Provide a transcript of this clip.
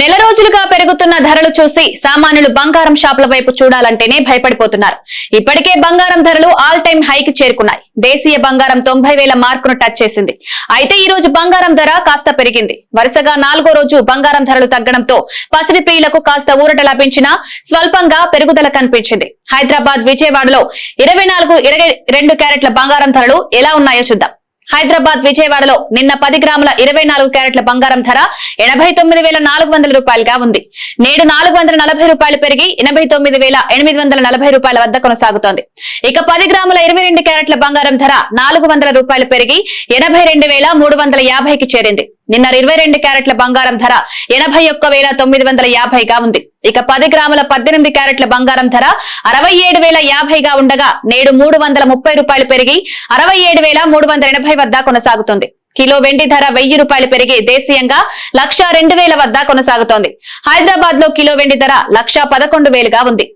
నెల రోజులుగా పెరుగుతున్న ధరలు చూసి సామాన్యులు బంగారం షాపుల వైపు చూడాలంటేనే భయపడిపోతున్నారు. ఇప్పటికే బంగారం ధరలు ఆల్ టైమ్ హైకి చేరుకున్నాయి. దేశీయ బంగారం 90,000 మార్కును టచ్ చేసింది. అయితే ఈ రోజు బంగారం ధర కాస్త పెరిగింది. వరుసగా 4గో రోజు బంగారం ధరలు తగ్గడంతో పసిడి ప్రియులకు కాస్త ఊరట లభించినా స్వల్పంగా పెరుగుదల కనిపించింది. హైదరాబాద్, విజయవాడలో 24, 22 క్యారెట్ల బంగారం ధరలు ఎలా ఉన్నాయో చూద్దాం. హైదరాబాద్, విజయవాడలో నిన్న 10 గ్రాముల 24 క్యారెట్ల బంగారం ధర 89,400 రూపాయలుగా ఉంది. నేడు 440 రూపాయలు పెరిగి 89,840 రూపాయల వద్ద కొనసాగుతోంది. ఇక 10 గ్రాముల 22 క్యారెట్ల బంగారం ధర 400 రూపాయలు పెరిగి 82,350కి చేరింది. నిన్న 22 క్యారెట్ల బంగారం ధర 81,950గా ఉంది. ఇక 10 గ్రాముల 18 క్యారెట్ల బంగారం ధర 67,050గా ఉండగా నేడు 330 రూపాయలు పెరిగి 67,380 వద్ద కొనసాగుతుంది. కిలో వెండి ధర 1000 రూపాయలు పెరిగి దేశీయంగా 1,02,000 వద్ద కొనసాగుతోంది. హైదరాబాద్ లో కిలో వెండి ధర 1,11,000గా ఉంది.